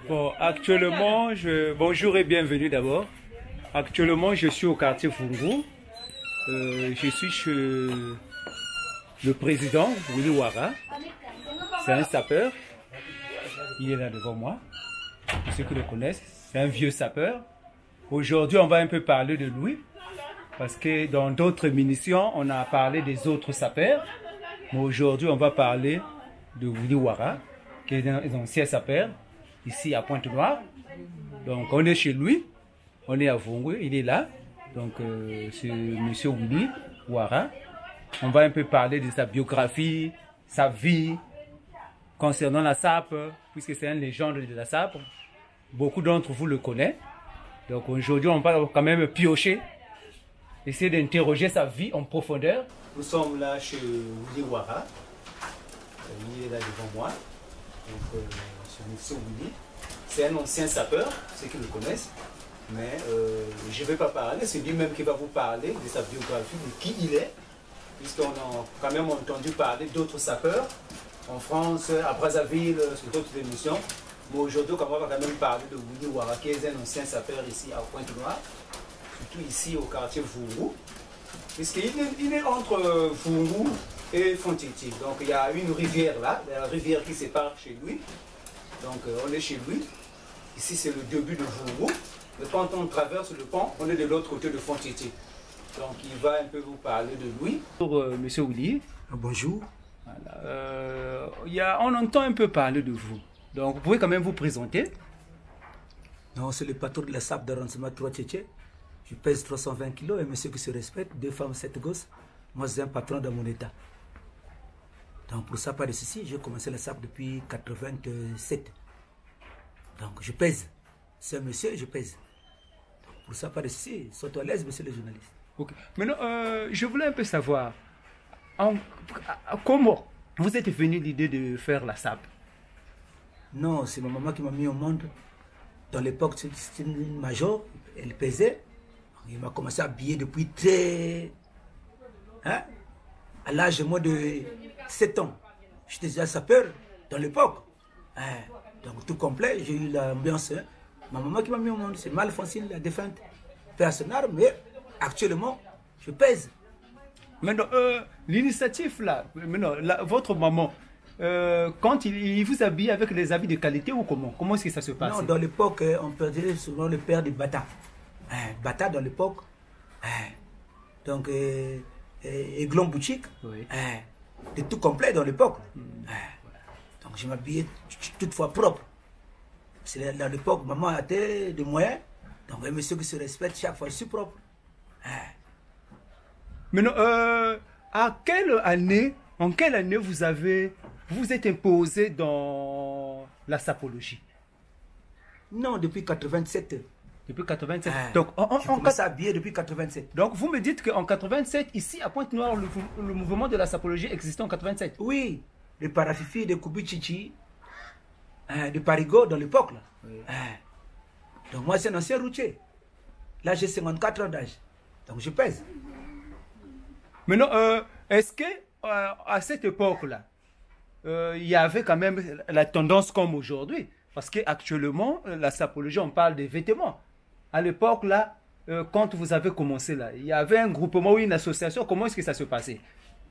Bon, actuellement, bonjour et bienvenue d'abord. Actuellement, je suis au quartier Fungu. Je suis chez le président, Willy Ouara. C'est un sapeur. Il est là devant moi. Pour ceux qui le connaissent, c'est un vieux sapeur. Aujourd'hui, on va un peu parler de lui. Parce que dans d'autres émissions, on a parlé des autres sapeurs. Mais aujourd'hui, on va parler de Willy Ouara, qui est un ancien sapeur, ici à Pointe-Noire. Donc, on est chez lui. On est à Fungu, il est là. Donc, c'est monsieur Willy Ouara. On va un peu parler de sa biographie, sa vie, concernant la SAP, puisque c'est une légende de la SAP. Beaucoup d'entre vous le connaissent. Donc, aujourd'hui, on va quand même piocher, essayer d'interroger sa vie en profondeur. Nous sommes là chez Willy Ouara. Il est là devant moi. Donc, c'est monsieur Willy. C'est un ancien sapeur, ceux qui le connaissent. Mais je ne vais pas parler, c'est lui-même qui va vous parler de sa biographie, de qui il est. Puisqu'on a quand même entendu parler d'autres sapeurs en France, à Brazzaville, sur d'autres émissions. Mais aujourd'hui, on va quand même parler de Willy Ouara, qui est un ancien sapeur ici à Pointe-Noire, surtout ici au quartier Fungu. Puisqu'il est entre Fungu et Fontiti. Donc il y a une rivière là, la rivière qui sépare chez lui. Donc on est chez lui. Ici c'est le début de Fungu. Mais quand on traverse le pont, on est de l'autre côté de Fontiti. Donc il va un peu vous parler de lui. Pour monsieur Willy. Bonjour. Voilà. On entend un peu parler de vous. Donc vous pouvez quand même vous présenter. Non, c'est le patron de la SAP d'arrondissement 3 Tchétché. Je pèse 320 kilos et monsieur qui se respecte, 2 femmes, 7 gosses. Moi, c'est un patron dans mon état. Donc, pour ça, pas de souci, j'ai commencé la SAP depuis 87. Donc, je pèse. C'est un monsieur, je pèse. Donc, pour ça, pas de souci. Soyez à l'aise, monsieur le journaliste. Ok. Maintenant, je voulais un peu savoir comment vous êtes venu l'idée de faire la SAP. Non, c'est ma maman qui m'a mis au monde. Dans l'époque, c'était une major, elle pesait. Il m'a commencé à habiller depuis très... Hein? À l'âge de 7 ans. J'étais déjà sapeur dans l'époque. Hein? Donc tout complet, j'ai eu l'ambiance. Hein? Ma maman qui m'a mis au monde, c'est Malfoncine, la défunte personnelle, mais actuellement, je pèse. Maintenant, l'initiative là, maintenant, votre maman, quand il vous habille avec les habits de qualité ou comment? Comment est-ce que ça se passe? Non, dans l'époque, on perdait souvent le père de Bata. Bata dans l'époque. Donc, Aiglon boutique. Oui. De tout complet dans l'époque. Donc, je m'habillais toutefois propre. C'est dans l'époque, maman avait des moyens. Donc, un monsieur qui se respecte, chaque fois, je suis propre. Maintenant, en quelle année vous êtes imposé dans la sapologie? Non, depuis 87. Depuis 87. Donc, on s'est habillé depuis 87. Donc, vous me dites qu'en 87, ici à Pointe-Noire, le mouvement de la sapologie existait en 87? Oui, de Parafifi, de Kubichichi, de Parigo dans l'époque. Oui. Donc, moi, c'est un ancien routier. Là, j'ai 54 ans d'âge. Donc, je pèse. Maintenant, est-ce que à cette époque-là, il y avait quand même la tendance comme aujourd'hui? Parce qu'actuellement, la sapologie, on parle des vêtements. À l'époque, là, quand vous avez commencé, là, il y avait un groupement ou une association. Comment est-ce que ça se passait?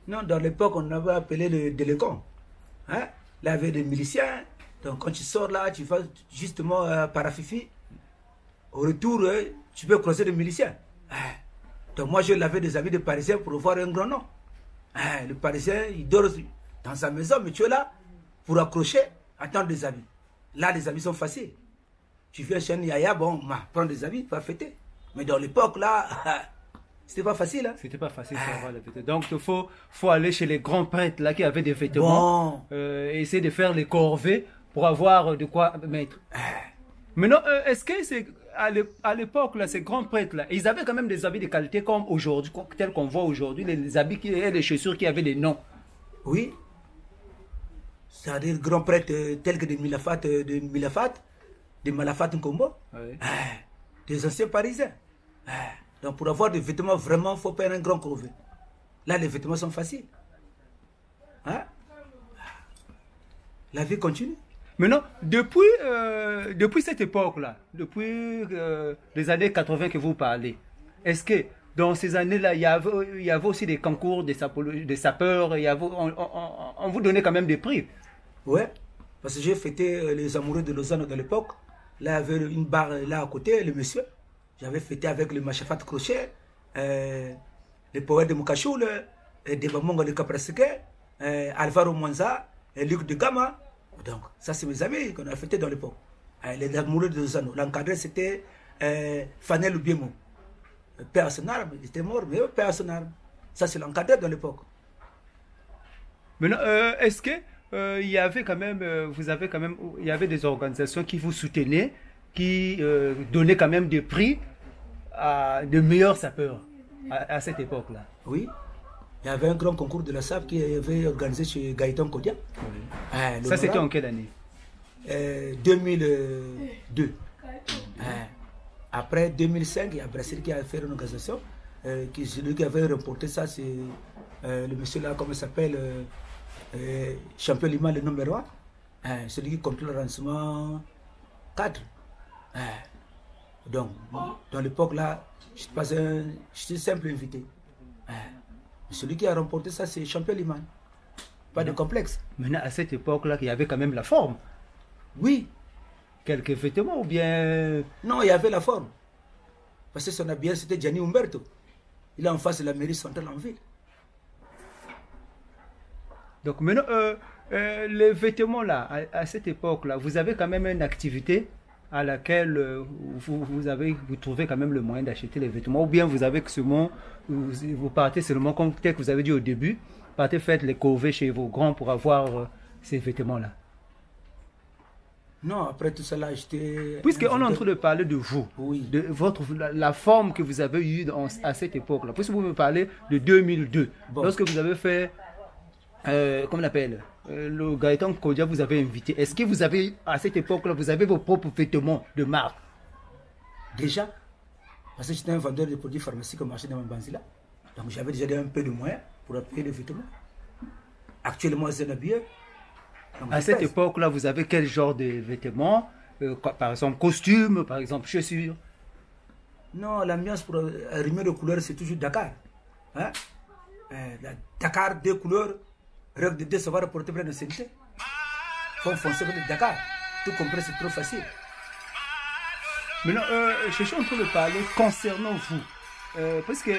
Non, dans l'époque, on avait appelé le déléguant. Hein? Là, il y avait des miliciens. Donc, quand tu sors là, tu vas justement Parafifi. Au retour, tu peux croiser des miliciens. Donc, moi, je l'avais des amis de Parisiens pour voir un grand nom. Le Parisien, il dort dans sa maison, mais tu es là pour accrocher, attendre des amis. Là, les amis sont faciles. Tu viens chez Yaya, bon, prends des habits, va fêter. Mais dans l'époque, là, c'était pas facile. Hein? C'était pas facile pour avoir les vêtements. Donc, il faut aller chez les grands prêtres là qui avaient des vêtements. Bon. Essayer de faire les corvées pour avoir de quoi mettre. Maintenant, est-ce que c'est à l'époque, là, ces grands prêtres là, ils avaient quand même des habits de qualité comme aujourd'hui, tels qu'on voit aujourd'hui, les habits et les chaussures qui avaient des noms? Oui. C'est-à-dire grands prêtres tels que des Malafat Nkombo, oui. Des anciens Parisiens. Donc pour avoir des vêtements, vraiment, il faut faire un grand corvée. Là, les vêtements sont faciles. Hein? La vie continue. Maintenant, depuis cette époque-là, depuis les années 80 que vous parlez, est-ce que dans ces années-là, il y avait aussi des concours des sapeurs, on vous donnait quand même des prix? Ouais, parce que j'ai fêté les amoureux de Lausanne de l'époque. Là, il y avait une barre là à côté, le monsieur. J'avais fêté avec le Machafat Crochet, les poètes de Moukachoul, Debamonga de Capraseke, Alvaro Mwanza, Luc de Gama. Donc, ça, c'est mes amis qu'on a fêté dans l'époque. Les amoureux de Lausanne. L'encadré, c'était Fanel Oubiemo. Père à son arme, il était mort, mais père à son arme. Ça, c'est l'encadré dans l'époque. Maintenant, est-ce que il y avait quand même, il y avait des organisations qui vous soutenaient, qui donnaient quand même des prix à de meilleurs sapeurs à cette époque-là? Oui. Il y avait un grand concours de la SAP qui avait organisé chez Gaëtan Kodia. Oui. Ça, c'était en quelle année? 2002. Après 2005, il y a Brasil qui a fait une organisation. Celui qui avait remporté ça, c'est le monsieur là, comment il s'appelle, champion Lima, le numéro 1. Celui qui contrôle le lancement 4. Donc, dans l'époque là, je suis simple invité. Celui qui a remporté ça, c'est champion Lima. Pas de complexe. Maintenant, à cette époque-là, il y avait quand même la forme. Oui. Quelques vêtements ou bien... Non, il y avait la forme. Parce que son habillage, c'était Gianni Umberto. Il est en face de la mairie centrale en ville. Donc maintenant, les vêtements là, à cette époque-là, vous avez quand même une activité à laquelle vous trouvez quand même le moyen d'acheter les vêtements, ou bien vous avez que seulement, vous partez seulement, comme peut-être que vous avez dit au début, partez faire les corvées chez vos grands pour avoir ces vêtements-là. Non, après tout ça là, j'étais... Puisqu'on est en train de parler de vous, oui, de la forme que vous avez eue à cette époque-là, puisque vous me parlez de 2002, bon. Lorsque vous avez fait, comment on appelle, le Gaëtan Kodia vous avez invité, est-ce que vous avez, à cette époque-là, vous avez vos propres vêtements de marque? Déjà, parce que j'étais un vendeur de produits pharmaceutiques au marché de Mambanzila, donc j'avais déjà un peu de moyens pour payer les vêtements. Actuellement, c'est un habilleur. À cette époque-là, vous avez quel genre de vêtements? Par exemple, costumes, par exemple, chaussures? Non, l'ambiance pour rimer de couleurs, c'est toujours Dakar. Hein? Dakar, deux couleurs, règle de deux, ça va rapporter plein de santé. Il faut foncer avec le Dakar. Tout compris, c'est trop facile. Maintenant, je suis en train de parler concernant vous. Parce que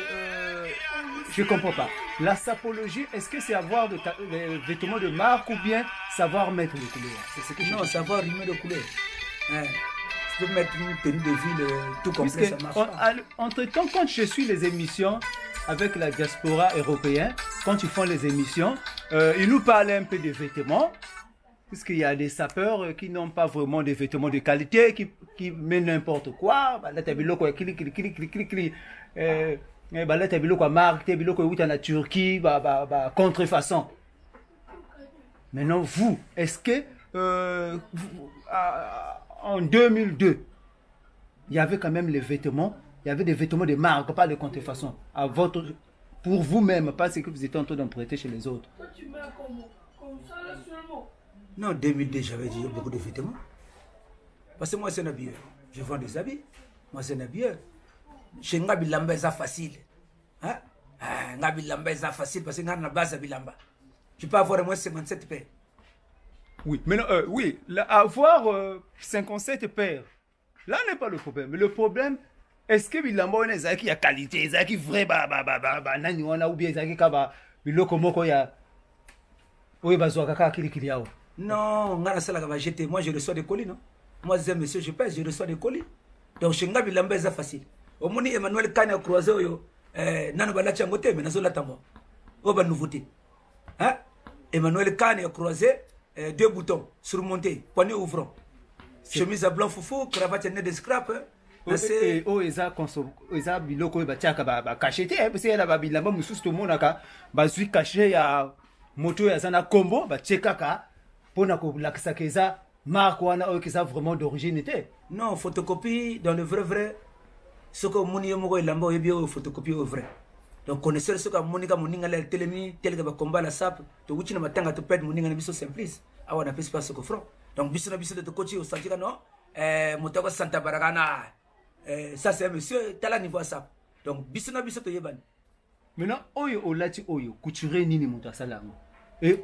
je ne comprends pas. La sapologie, est-ce que c'est avoir des vêtements de marque ou bien savoir mettre les couleurs? C'est que non, savoir rimer les couleurs. Tu peux mettre une tenue de ville, tout complet, ça marche pas. Entre-temps, quand je suis les émissions avec la diaspora européenne, quand ils font les émissions, ils nous parlent un peu des vêtements. Puisqu'il y a des sapeurs qui n'ont pas vraiment des vêtements de qualité, qui mettent n'importe quoi. Là, tu as vu quoi, là, tu as vu quoi, marque, tu as vu quoi, où tu es en Turquie, contrefaçon. Maintenant, vous, est-ce que en 2002, il y avait quand même les vêtements, il y avait des vêtements de marque, pas de contrefaçon, pour vous-même, pas ce que vous étiez en train d'emprunter chez les autres? Non, 2002, j'avais déjà beaucoup de vêtements. Parce que moi, c'est un habilleur. Je vends des habits. Moi, c'est un habilleur. Chez Ngabi Lamba, c'est facile. Hein? Ngabi Lamba, c'est facile parce que Ngabi Lamba, c'est Lamba. Tu peux avoir au moins 57 paires. Oui, mais non, oui, avoir 57 paires, là n'est pas le problème. Mais le problème, est-ce que Bilamba, il y a qualité, il y a vrai, ou bien il y a biloko ya. Oui, non, moi je reçois des colis, non? Moi, je monsieur, je pèse, je reçois des colis. Donc, chez Ngabi Lamba, c'est facile. Au moins, Emmanuel Kane a croisé, Nanobala Changote, mais Nazola Tambo. Oba nouveauté. Hein? Emmanuel Kane a croisé 2 boutons surmontés, poignée ouvrant. Chemise à blanc foufou, cravate nez de scrap. Oh, eza biloko batiaka bakachete parce que la babilamba mususu tomonaka bazwi caché ya moto ya zana combo batiekaka pona ko lakisa keza marque wana oyo keza vraiment d'origine était. Non, photocopie dans le vrai ce que moni yomoko ilamba oyebi o photocopie au vrai. Donc connaisseur ce que monika moninga la telemi tel que ba combat la sap to wuchina matanga to pet moninga na biso simplice awa na pesi pas ce que front. Donc, bisous de coach au Santika, non? Motoko Santa Baragana. Ça, c'est un monsieur, t'as la niveau ça. Donc, bisous de Yeban. Maintenant, oyo olati oyo couture nini muta salango. Et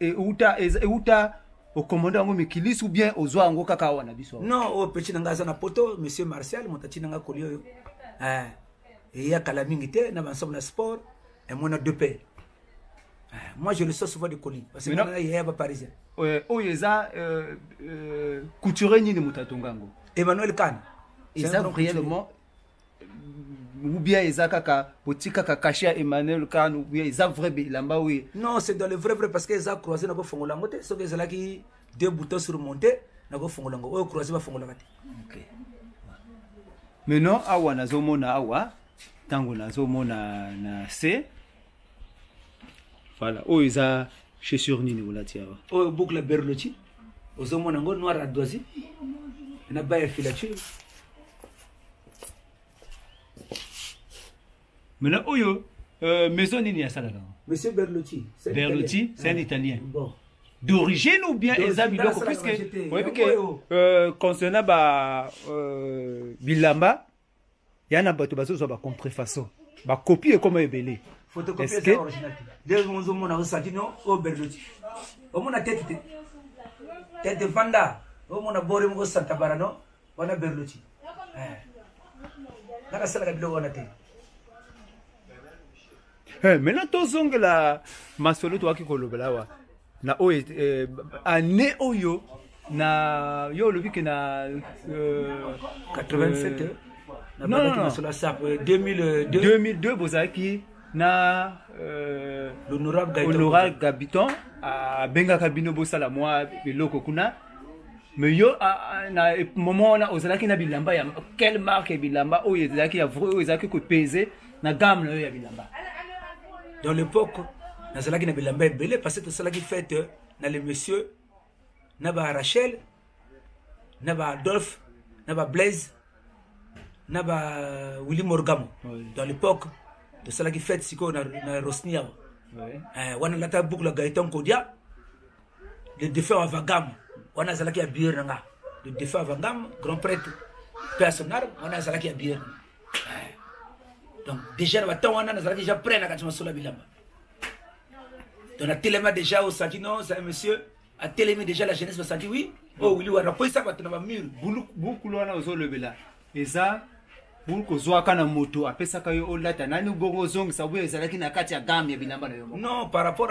uta au commandant ngo mikilis ou bien aux oa ngo kaka wana biso. Non, au petit nanga na poto, monsieur Martial, motati nanga kolio. Et ya kalamingité na ensemble sport et moi on a deux paires. Moi je le sors souvent de colis parce que maintenant il y a pas parisien. Oyo eza couture nini muta tongango. Emmanuel Khan. Et ça réellement ou bien ils kaka botika kakashia Emmanuel Khan ou bien ils vrai bilamba oui. Non, c'est dans le vrai parce que ils ont croisé na ko fongolango te so que c'est là qui deux boutons surmontés na ko fongolango o croisé ba fongolango te. OK. Maintenant awa nazomona awa tango nazomona na C. Voilà, o isa chaussure nini olati awa. O boucle Berluti. Ozomona ngo noir à doisi. Na ba filature. Maintenant, oyo, maison nini ya salada. Monsieur Berluti. Berluti, c'est un Italien. Bon. D'origine ou bien Ezabiloko, puisque concernant Bilamba, il y a un bateau qui a contrefaçon. Ba copie comme ebelé. Photocopie c'est original. Dès qu'on zoom on a ressenti non au Berluti. Au mon tête de Vanda. Au mon abord mon Santa Barano, on a Berluti. Là ça la bilo on a été. Maintenant, tous la masolo toi qui kolobelawa na o année oyo na yo le week na 87 non 2002 bozaki na l'honorable Gabiton a benga kabino bosala moi beloko kuna mais yo na moment na ozalaki na bilamba ya quelle marque bilamba oyo ezalaki ya vrai oyo ezalaki ko peser na gamme ya bilamba. Dans l'époque, dans cela qui n'a pas belé parce que cela qui fait dans les messieurs, n'a pas Rachel, n'a pas Adolphe, n'a pas Blaise, n'a pas Willy Morgamo. Dans l'époque, de cela qui fait si qu'on a Rosnia. On a la boucle Gaëtan Kodia, le défunt Avagam, on a cela qui a Biranga, le défunt Avagam, grand prêtre personnel, on a cela qui a Biranga. Donc déjà on a déjà prêt à quand sur la bilamba. Donc la téléma déjà au Santino, c'est un monsieur a télémé déjà la jeunesse au Santi oui. Oh oui, on a pas ça va mur. Beaucoup loin aux olebela. Et ça beaucoup zoa kana moto apesa kayo olata nani gogo zong sabu ça qui na kati ya gamme ya bilamba na yombo. Non, par rapport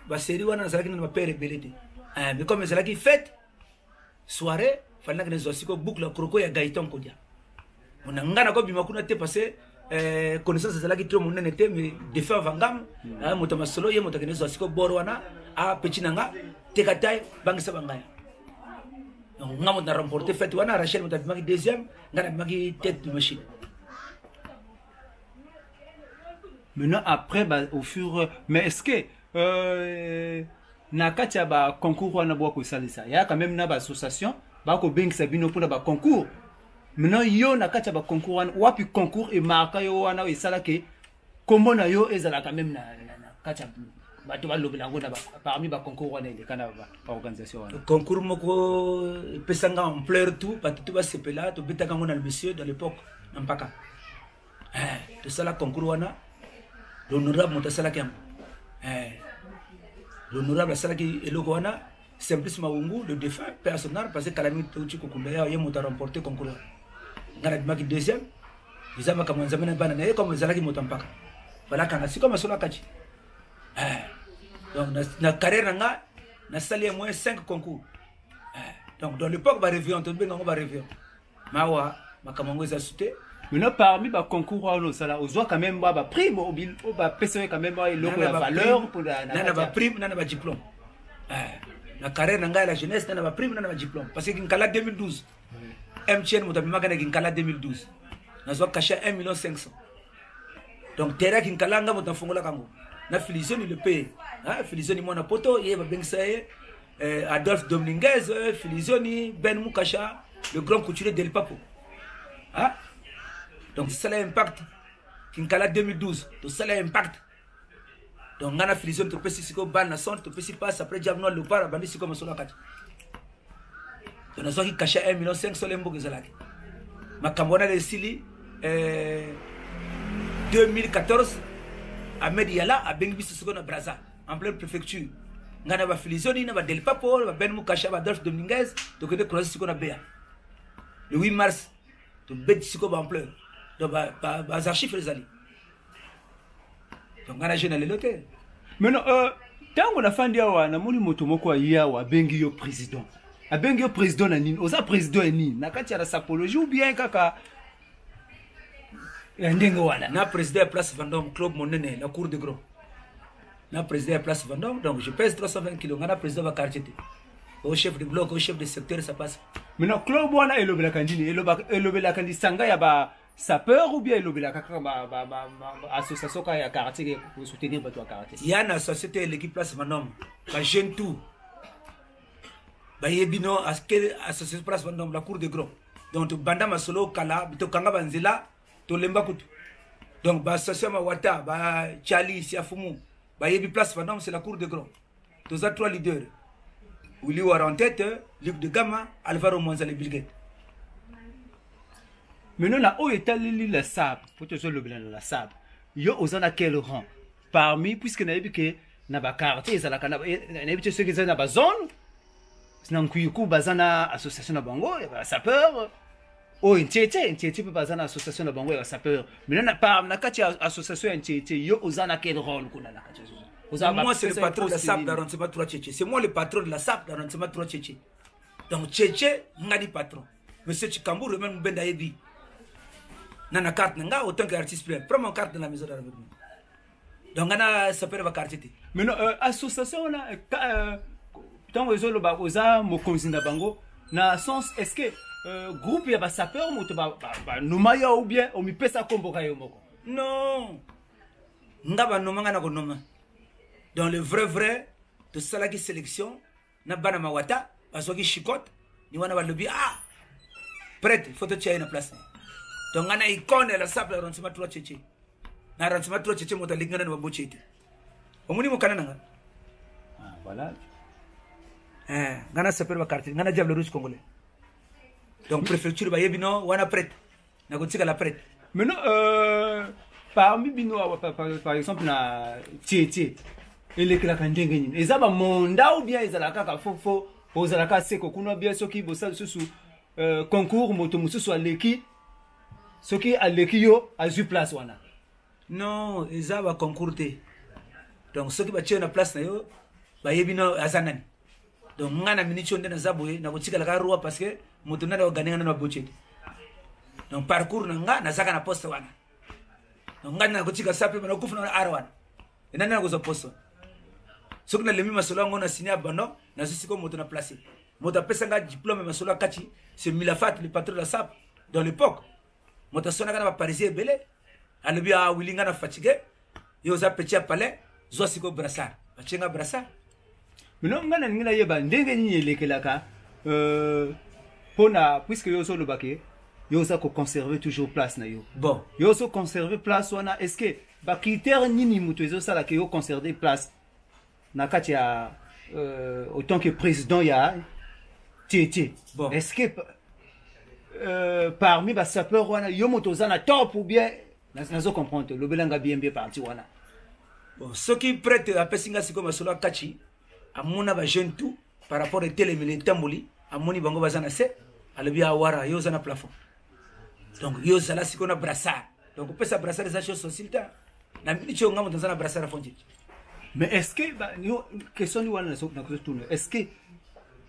ba série wana ça qui na père belete. Mais comme c'est là qui fête soirée, fallait que les osiko boucle croko ya Gaëtan Kodia. On a ngana ko bima kuna te passer connaissance de la qui trop mon était mais de faire vangam motama solo ye motakene zo siko borwana a petinanga tekatai bangisa bangaya donc ngamo na remporter fait wana Rachel motabimaki deuxième ngana bimaki tête de machine. Maintenant après au fur mais est-ce que na katia ba concours wana bwa ko salisa ya quand même na ba association ba ko bengisa bino pour ba concours. Maintenant yo na katia ba concours wana wapi concours et marka yo wana esala ke kombo na yo ezala quand même na katia bato ba lobela ngo na parmi ba concours wana ile kana ba organisation wana concours moko pesanga en pleurs tout bato tout ba sepela to bitaka ngo na le monsieur dans l'époque mpaka to sala concours wana l'honorable motasala kem l'honorable sala ki eloko wana Simplice Maungu le défunt personnel parce que Kalami Touchi Kokunda ya mota remporté concours ngana bimaki deuxième bizama kama nzamena bana na comme zalaki motampaka voilà kana si comme solo kachi donc na carrière nga na sali au moins 5 concours donc dans l'époque ba revient on benga ngo ba revient mawa makamango za sauté. Maintenant parmi ba concours on sala ozwa quand même ba prime au ba pèse quand même ba loko la valeur pour la na ba prime na ba diplôme la carrière nanga la jeunesse na ba prime na ba diplôme parce que Kinkala 2012 MTN motabimaka na Kinkala 2012 nazwa caché 1,5 million. Donc terrain Kinkala nga motafongola kango na Filizoni le paye Filizoni mona poto ye ba bengisa Adolphe Dominguez Filizoni Ben Mukasha le grand couturier del Papo donc c'est ça l'impact Kinkala 2012 tout ça l'impact. Donc ngana Filizoni to pesi siko ban na son to pesi passe après diamno le para bandi siko masolo kati donc nazo ki caché 1,5 million lembo ezalaki makambo wana lesili 2014 Ahmed Yala abengi biso siko na Brazza en pleine préfecture ngana ba filizoni na ba Del Papo ba Ben Mukasha ba Adolphe Dominguez to que de croiser siko na Béa le 8 mars to bet siko ba ampleur donc ba archives les ali donc ngana jeune le loté maintenant tango na fandi awa na moni moto moko ya wa bengi yo président abengi yo président na nini oza président nini na kati ya la sapologie ou bien kaka ndenge wana na président place Vendôme club monene la cour de gros na président place Vendôme donc je pèse 320 kg ngana président va quartier au chef de bloc au chef de secteur ça passe maintenant club wana elobela kandini elobela kandi sanga ya ba sapeur ou bien elobela kaka ba association ka ya quartier pour soutenir bato ya quartier il y a une société l'équipe place Vendôme ba jeune tout ba yebino association place Vendôme la cour de gros donc banda masolo kala bito kanga banzela to lemba kutu donc ba association Mawata ba Chali Siafumu ba yebi place Vendôme c'est la cour de gros tous à 3 leaders Willy War en tête Luc de Gama Alvaro Monzale Bilguet maintenant la o etaleli la sable pour te le blanc la sable yo ozana quel rang parmi puisque na yebi que na ba quartier za la kana na yebi ceux qui na ba zone na nkuyiku bazana association na bango ya sapeur o ntete pe bazana association na bango ya sapeur maintenant na par na kati association ntete yo ozana quel rôle kuna na kati moi c'est le patron de la SAP d'arrondissement 3 Tchétché c'est moi le patron de la SAP d'arrondissement 3 Tchétché donc Tchétché ngadi patron monsieur Chikambu même benda yebi nana carte nga autant qu'artiste plein prends mon carte dans la maison d'arrêt donc ngana sapeur va quartier maintenant association na tant que le bakoza mokonzi na bango na sens est-ce que groupe ya ba sapeur moto ba nomaya ou bien o mi pesa kombo kayo moko non ngaba nomanga na ko noma dans le vrai de cela qui sélection na bana mawata basoki chicote ni wana ba lobi prête photo tia na place donc ngana icône la sable arrondissement 3 Tchétché na arrondissement 3 Tchétché moto lingana na bochete omuni mo kanana nga voilà ngana sapeur ba quartier ngana diable rouge congolais donc préfecture ba yebino wana prête na ko tika la prête maintenant parmi bino par exemple na Tchétché elekela kandenge nini ezaba monda ou bien ezala kaka fofo ozala ka seko kuna bien soki bosal susu concours moto mususu aleki soki aleki yo azu place wana non ezaba concours te donc soki ba tche na place na yo ba yebino azanani donc ngana minicho ndena zaboye na kotika la roi parce que moto na organiser na bochete donc parcours na zaka na poste wana donc ngana na kotika sape na kufu na arwan ina na kozo poste soki na lemi masolo ngona signer bano na sisi ko moto na placer moto pesa nga diplôme masolo kati c'est Milafat le patron de la SAP dans l'époque moto sona kana ba parisien belé alobi wilinga na fatigué yo za petit palais zo siko brassard ba chenga brassard maintenant ngana ngina yeba ndenge nini elekelaka pona puisque yo so le baké yo za ko conserver toujours place na yo bon yo so conserver place wana est-ce que ba critère nini muto zo sala ke yo conserver place na kati ya autant que président ya Tchétché bon est-ce que parmi ba sapeur wana yo moto za na top ou bien nazo comprendre le belanga bien parti wana bon ce qui prête à pesinga siko masolo kachi amuna ba jeune tout par rapport à télé militaire moli amoni bango bazana se alobi awara yo zana plafond donc yo zala siko na brassard donc pesa brassard za chose société na minicho ngamo zana brassard fonji mais est-ce que yo question ni wana na tourner est-ce que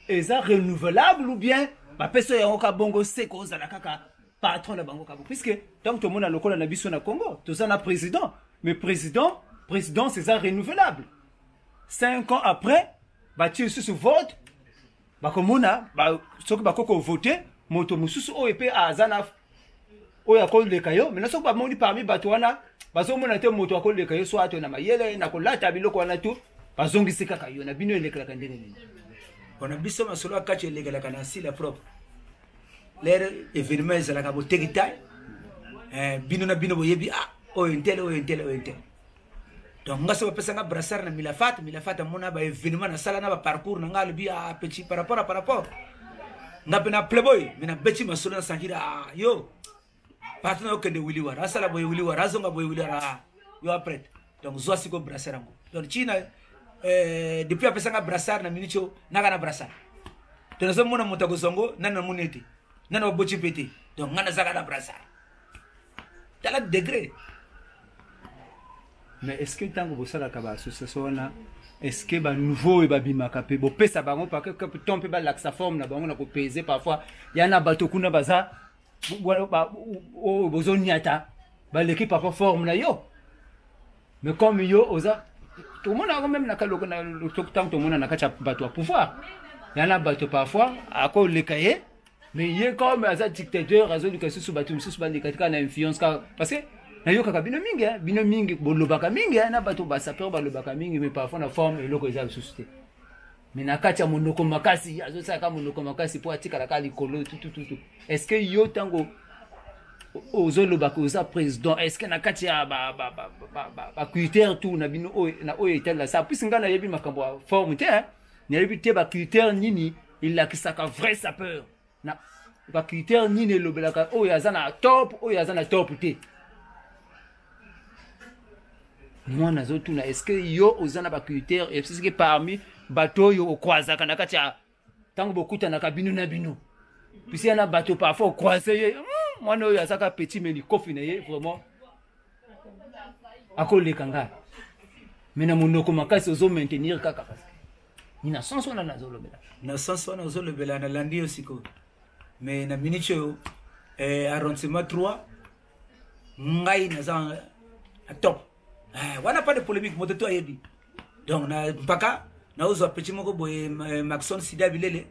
est renouvelable ou bien ba peso ya ngoka bongo seko zala kaka patron na bango kabo puisque tant que mona lokola na biso na Congo to zana président mais président c'est ça renouvelable 5 ans après ba tu sur vote ba komona ba soki ba koko voter moto mususu o epe azana o ya ko le kayo mais soki ba moni parmi bato wana bazo mona te moto akole le kayo so ato na mayele na ko lata biloko wana tu bazongisi kaka yo na bino elekela kandene nini bona biso masolo akache elekela kana si la propre l'air événement ezala ka botegita bino na bino boyebi o intel donc ngaso pesa nga brassard na Milafat mona ba événement na sala na ba parcours na ngalo bi petit par rapport Ngapena playboy, mina beti masolo na sangira yo. Partenaire que de Willy War, asala boy Willy War, azonga boy Willy War, yo après. Donc zo siko brassard ngo. Donc China depuis apesa nga brassard na minicho naga na brassard. Donc zo mona motago zongo nana muneti. Nana bochi peti. Donc ngana zaga na brassard. Dans le degré. Mais est-ce que tant que vous savez que l'association là, est-ce que bah nouveau et bah bimaka pe bo pesa bango parce que ton pe bah l'axa forme na bango na ko peser parfois il y en a bateau kuna baza bah oh bozoniata bah l'équipe parfois forme là yo. Mais comme yo oza tout le monde a quand même na kaloko na le temps tout le monde na kacha bateau pouvoir. Il y en a bateau parfois à cause les cahiers mais il est comme un dictateur à zone que sous bateau sous bateau katika na influence parce que na yo kaka bino mingi bolobaka mingi na bato ba saper balobaka mingi mais parfois na forme eloko eza société mais na kati ya monoko makasi azo saka monoko makasi po atika la kali kolo tout est-ce que yo tango ozo lobaka oza président est-ce que na kati ya ba critère tout na bino na o etel la ça puisque ngana yebi makambo forme te na yebi te ba critère nini il la kisaka vrai sapeur na ba critère nini lobelaka o yazana top te. Moi nazotuna est-ce que yo ozana ba critère et c'est que parmi bateau yo okwaza kana kati ya tango bokuta na kabino na bino puis il y a bateau parfois croiser moi no ya saka petit mais ni kofi na ye vraiment akole kanga mais na monoko makasi ozo maintenir kaka parce que ina senso na nazolobela na senso na nazolobela na landi osiko mais na minicho arrondissement 3 ngai na za top. On n'a pas de polémique, moi de toi yebi. Donc na mpaka na uzo petit moko boye Maxon Sida Bilele.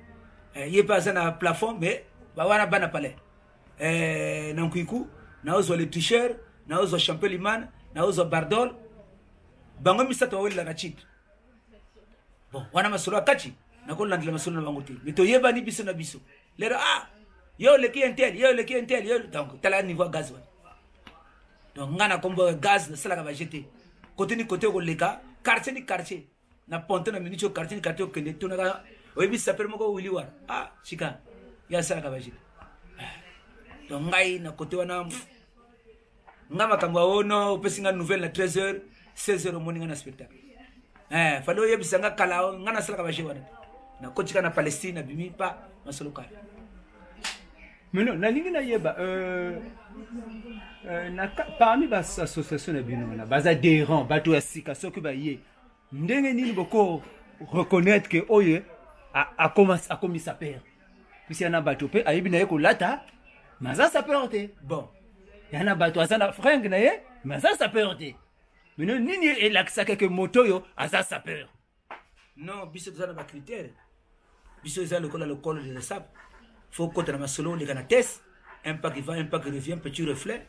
Yé pas un plafond mais ba wana bana pale. Na nkuiku na uzo le t-shirt, na uzo champion liman, na uzo bardol. Bango misato wali la rachit. Bon, wana masolo akachi na ko landela masolo na bangote. Mais to yeba ni biso na biso. Lero yo le ki intel, yo donc tala niveau gaz wana. Donc ngana kombo gaz na sala ka ba jeter côté ni côté ko leka quartier ni quartier na ponte na minicho quartier ni quartier ko kende tuna ka oyebi sapeur moko Willy War chika ya sala ka ba jeter donc ngai na côté wana ngama kangwa ono pesinga nouvelle na 13h 16h morning na spectacle falo yebi sanga kala ngana sala ka ba jeter na kochika na Palestine na bimi pa masolo ka. Mais non, na lingi na yeba parmi les associations de bino na bas adhérents bato asika soki ba ye ndenge nini boko reconnaître que oye a commencé à commis sa père puis y en a bato pe ayebi na ye ko lata maza sa père te bon y en a bato azana frère na ye maza sa père te mais non nini elakisa que moto yo aza sa père non biso zana ba critère biso za le col de sable faut côté na solo les gana test un pas qui va un pas qui revient petit reflet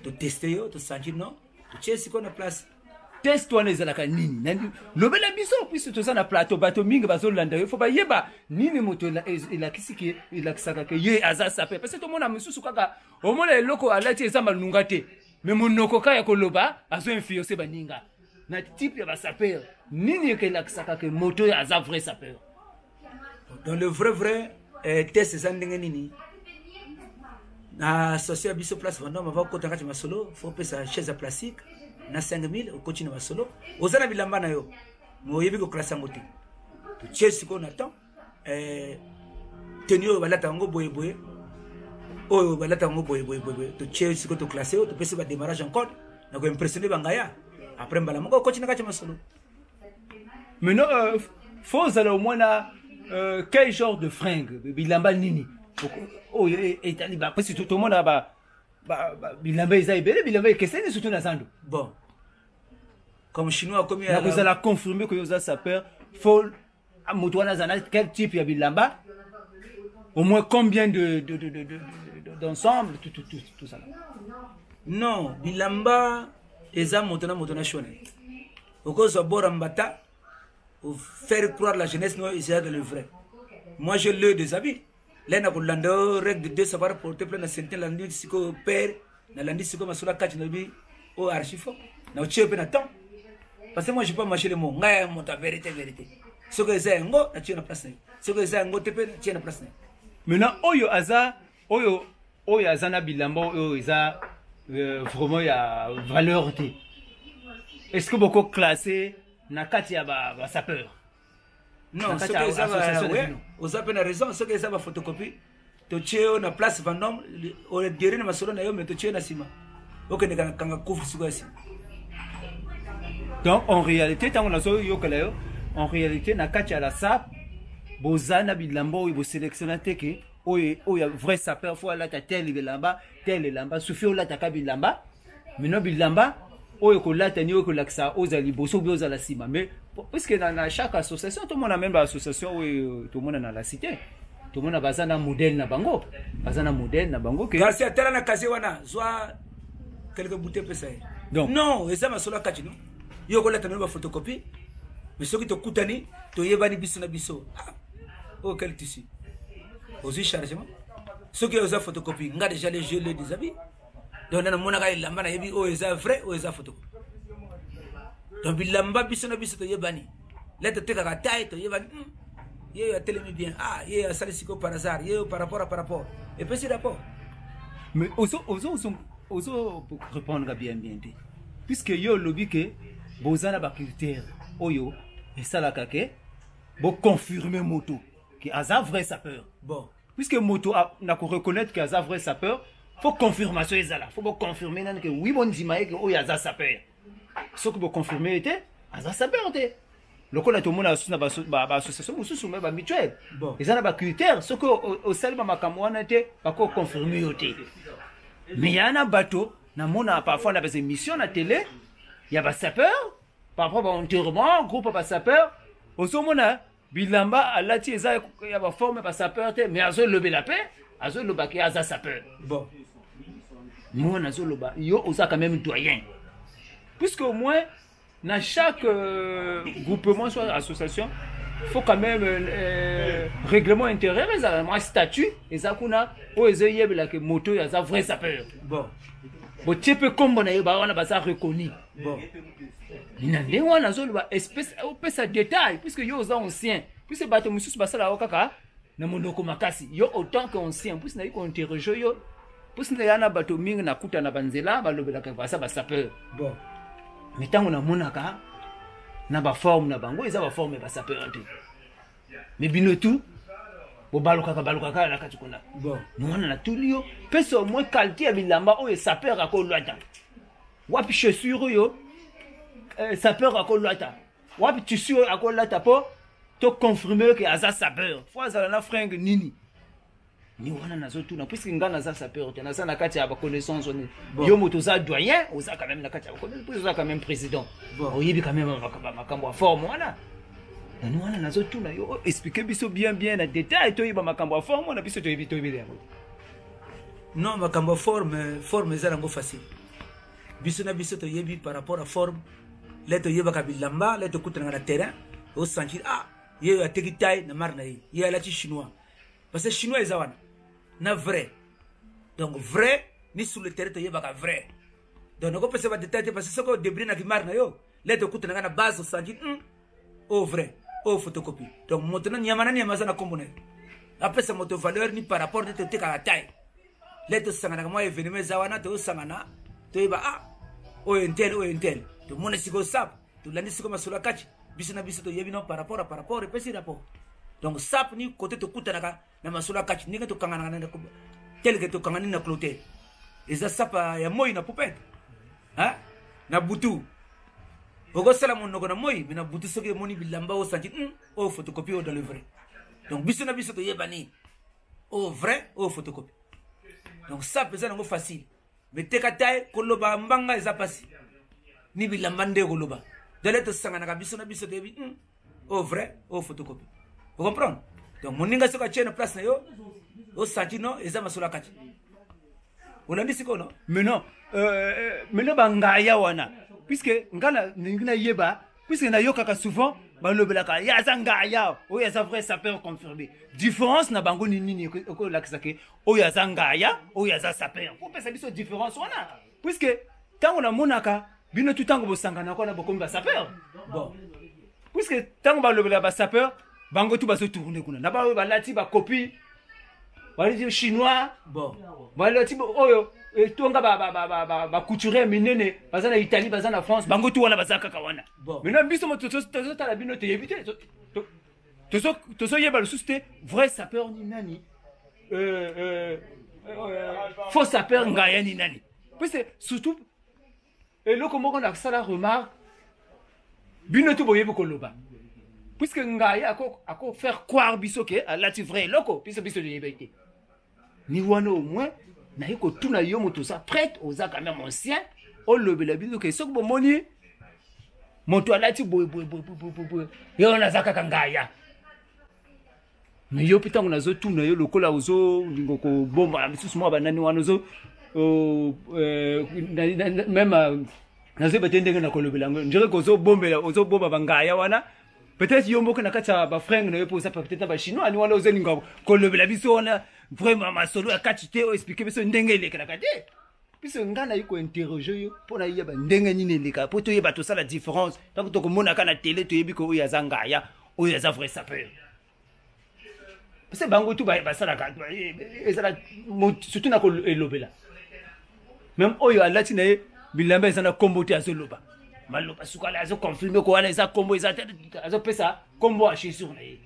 de tester yo de sentir non de chesi ko na place test toi les alaka nini nani lobela biso puisque to ça na plateau bato mingi bazolanda yo faut ba yeba nini moto la kisiki la kisaka ke ye aza sape parce que to mona mususu kaka o mona eloko alati eza malunga te mais monoko kaya ko loba azo influencer baninga na type ya ba saper nini ke la kisaka ke moto aza vrai saper dans le vrai test ça ndenge nini na associé biso place vendom va ko tanga ma solo faut pesa chaise à plastique na 5000 au continue ma solo ozana bilamba na yo mo yebi ko classe ngote to chesi ko na temps tenio balata ngo boye o balata ngo boye to chesi ko to classe to pesa ba démarrage encore na ko impressionner bangaya après mbala mo ko continue ka ma solo. Maintenant faut aller au moins na quel genre de fringue bilamba nini oh et taliba parce que tout le monde a bilamba isa ibele bilamba keseni surtout na zando bon comme chinois comme là vous allez confirmer que vous sa peur faut motoana zana quel type ya bilamba au moins combien d'ensemble tout ça non bilamba eza motona shone okozo borambata pour faire croire la jeunesse non c'est de le vrai. Moi je le des habits là na kolando règle de savoir porter plein de sentin landi siko père na landi siko masula kati na bi au archifo na ochepe na temps parce que moi je peux marcher le mot ngai monta vérité ce que c'est ngo na tient na place ce que c'est ngo tepe na tient na place Maintenant, oyo azana bilamba oyo eza vraiment ya valeur te. Est-ce que beaucoup classé na kati ya ba sapeur? Non, ce que vous avez raison, ce que vous photocopie, tu as na place Vendôme, on est derrière na masolo na yo mais tu as na sima. OK, ne kanga couvre sur ici. Donc en réalité tant on a yo kala yo, en réalité na kati ya la sap bozana bilamba oyo bo sélectionner teke oyo vrai sapeur faut la ta tel bilamba suffit la ta bilamba. Maintenant bilamba oyo ko lata ni oyo ko laksa ozali boso bi ozala sima mais puisque dans chaque association tout le monde a même association où tout le monde dans la cité tout le monde a bazana modèle na bango que Garcia tela na kazi wana zwa quelques bouteilles pesa donc non eza masolo kati no yo ko lata no ba photocopie mais soki to kutani to yebani biso na biso oh quel tissu aussi chargement soki oza photocopie nga déjà les jeux les habits donc na mona ka ilamba na yebi o eza vrai o eza photocopie donc bilamba biso na biso to yebani leta teka ka taille to yebani ye a tellement bien ye a salisiko par hasard ye par rapport et puis c'est rapport mais oso pour répondre bien puisque yo lobby que bozana ba critère oyo et ça la kake bo confirmer moto que aza vrai sapeur bon puisque moto na ko reconnaître que aza vrai sapeur faut confirmation ezala faut confirmer que oui bon dimaye que oyo aza sapeur ce que vous confirmez était aza sapeur te lokola to mona na ba association mususu ba mutuelle ezana ba critère ce que au salima makambo wana te ba ko confirmer yote mais yana bato na mona parfois na des émissions na télé il y a ba sapeur parfois ba enterrement groupe ba sapeur au mona bilamba alati eza ya ba forme ba sapeur te mais azo lever la paix azo loba ki aza sapeur bon mona azo loba yo oza quand même doyen puisque au moins dans chaque groupement soit association faut quand même règlement intérieur les a statut et ça kuna o ezeyebela que moto ya za vrai sapeur bon bo type comme na yeba wana ba ça reconnu bon nina ndewa na zo ba espèce au pesa détail puisque yo za ancien puisque bato mususu basala okaka na mondoko makasi yo autant que ancien puisque na ko interroger yo puisque na yana bato mingi na kuta na banzela balobela ka ba ça ba sapeur bon mais tant on a monaka na ba forme na bango eza ba forme ba sapeur te mais bino tout bo baluka na kati kuna bon nous na tulio pesa au moins qualité ya bilamba o sapeur akolwata wapi chaussure yo sapeur akolwata wapi tissu akolwata po to confirmer que aza sapeur faut azala na fringue nini ni wana nazo tuna puisque ngana za sapeur te na sana kati ya ba connaissance on yo moto za doyen oza quand même na kati ya connaissance puis oza quand même président bon yebi quand même makambo forme wana na ni wana nazo tuna yo expliquer biso bien na détail to yeba makambo forme na biso to yebi yango non makambo forme za ngo facile biso na biso to yebi par rapport à forme leto yeba kabilamba leto kutana na terrain au sentir ye a teki taille na marna ye la ti chinois parce que chinois ils ont na vrai donc vrai ni sur le terrain to yeba ka vrai donc on peut se voir détail parce que ce que débris na ki marna yo leto kutana na base au sentir au vrai au photocopie donc maintenant nyamana ni amazana commune après ça moto valeur ni par rapport de te ka taille leto sangana ka moi événement zawana to sangana to yeba o intel to mona siko sap to landi siko masula kachi biso na biso to yebi non par rapport et puis rapport donc sap ni côté to kutana na masula kachi ni to kangana na tel que to kangani na cloté eza sap ya moyi na poupette na butu ogo sala mon na moyi na butu soki moni bilamba o santi o photocopie o dans le vrai donc biso na biso to yebani au vrai au photocopie donc sap eza ngo facile mais teka taille koloba mbanga eza pasi ni bilamba nde koloba dele to sangana ka biso na biso debi au vrai au photocopie vous comprenez donc moninga soka chena place na yo o santi no eza masula kati olandi siko no mais non bangaya wana puisque ngana ngina yeba puisque na yokaka souvent balobelaka ya zangaya o ya vrai sapeur confirmé différence na bango nini ko lakisake o ya zangaya o ya sapeur pour pesa biso différence wana puisque tango na monaka bino tout tango bosangana ko na bokombi ba sapeur bon puisque tango balobela ba sapeur bango tout baso tourner kuna na ba balati ba copie bali chinois Bon. bali ti oyo tonga ba couturier minene baza na Italie baza na France bango tu wana baza kaka wana maintenant biso mo tozo tala bino te éviter tozo yeba le souste vrai sapeur ni nani faux sapeur ngaya ni nani puis c'est surtout et le comment on a ça la remarque bino tu boye bokoloba puisque ngaya ako faire croire biso que là tu vrai loko biso de liberté ni wana au moins na yeko tuna yo moto ça prête aux quand même ancien on le bela biso que sok bomoni moto alati boy yo na zaka kangaya mais yo putain on a zo tuna yo lokola ozo ngoko bomba misusu mo banani wana ozo même nazo batendenge na kolobela ngere ko zo bombela ozo bomba bangaya wana peut-être yo moko na kata ba frère na yo pour ça peut-être ba chinois ni wana ozo ninga kolobela biso wana vraiment ma solo ya katite o expliquer biso ndenge le kana kate biso ngana yiko interroger yo pour na yeba ndenge nini le ka pour to yeba to ça la différence tant que to komona kana télé to yebi ko ya zangaya o ya za vrai sapeur c'est bango tout ba ça la ka ezala surtout na ko elobela même oyo alati na bilamba ezana kombo te azoloba maloba sukala azo confirmer ko wana eza kombo eza azo pesa kombo a sur na ye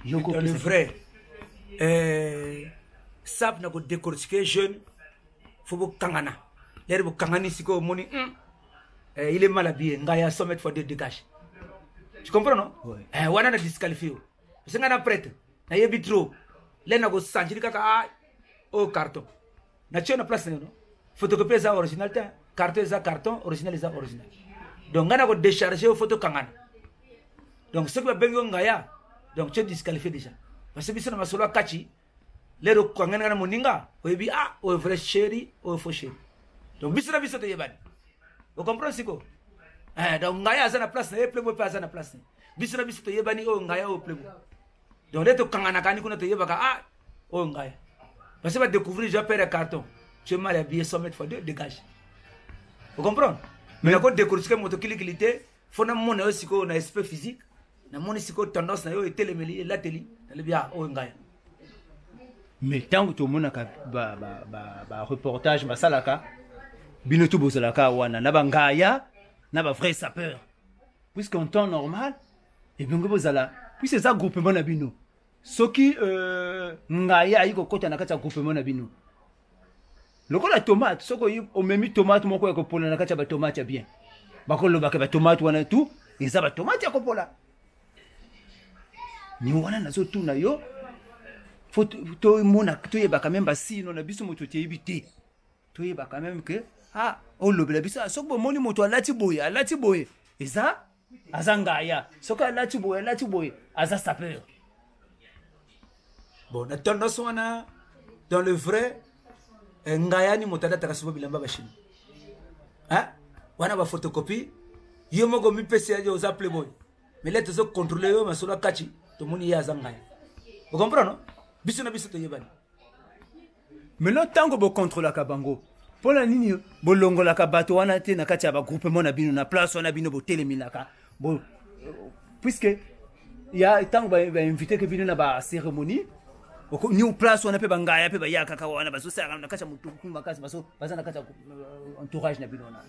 yoko le vrai sap na ko décortiquer jeune faut bo kangana l'air bo kangani siko moni il est mal habillé ngaya 100 mètres fois de dégage tu comprends non wana na disqualifié parce que ngana prêtre na yebi trop lena go sanjiri kaka au carton na tchona place non photocopie ça original ta carton ça carton original ça original donc ngana go décharger au photo kangana donc ce qui va bengo ngaya donc tu es disqualifié déjà parce que biso na masolo kachi lero kangana na moninga oyebi o vrai chéri o faux chéri donc biso na biso te yebani vous comprenez siko donc ngaya za na place na playboy pa za na place biso na biso te yebani o ngaya o playboy donc leto kangana kani kuna te yebaka o ngaya parce que va découvrir je perds carton tu es mal habillé 100 mètres fois 2 dégage vous comprenez mais la côte décortiquer moto kilité faut na mon aussi ko na aspect physique na mon siko tendance na yo et télémeli la télé le bien o ngaya mais tant que tout le monde a reportage masalaka bino tout bozalaka wana na bangaya na ba vrai sapeur puisqu'en temps normal et bien bozala puis c'est ça groupement na bino soki ngaya iko kota na kata groupement na bino lokola tomate soko o memi tomate moko ko pola na kata ba tomate bien bakolo ba tomate wana tout et ça ba tomate ko pola ni wana na zo tout na yo faut to mona to yeba quand même ba sino na biso moto te yibite to yeba quand même que o lobela biso soko moni moto alati boye et ça azangaya soko alati boye aza sapeur bon na tendance wana dans le vrai ngaya ni moto data kasubo bilamba ba chine wana ba photocopie yo moko mi pese yo za playboy mais là to contrôler yo masolo kachi to moni ya zangaya vous comprenez non biso na biso to yebani maintenant tango bo contrôler ka bango pola nini bolongola ka bato wana te na kati ya ba groupement na bino na place wana bino bo teleminaka bo puisque il y a tango ba invité que bino na ba cérémonie ni au place wana pe bangaya pe ba yaka ka wana baso sara na kati ya mutu makasi baso bazana kati ya entourage na bino na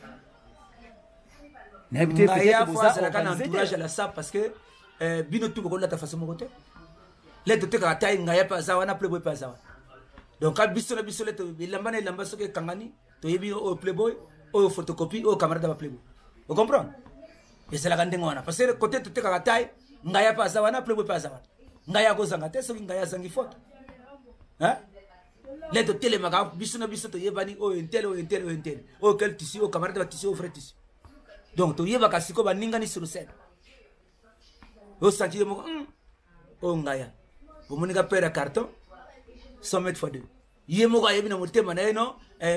habité peut-être pour ça na entourage à la ça parce que bino tout ko la ta façon mo côté let te ka tay ngaya pa za wana playboy pa za donc ka biso na biso let bilamba na lamba soke kangani to yebi o playboy o photocopie o camarade ba playboy vous comprenez et c'est la grande ngona parce que côté te ka tay ngaya pa za wana playboy pa za wana ngaya ko zanga te soki ngaya zangi photo let te tele maka biso na biso to yebani o intel o quel tissu o camarade ba tissu o frère tissu donc to yeba ka siko ba ningani sur scène o santi mo o ngaya bomonika pera carton 100 mètres fois 2 yemo ga yebina motema na eno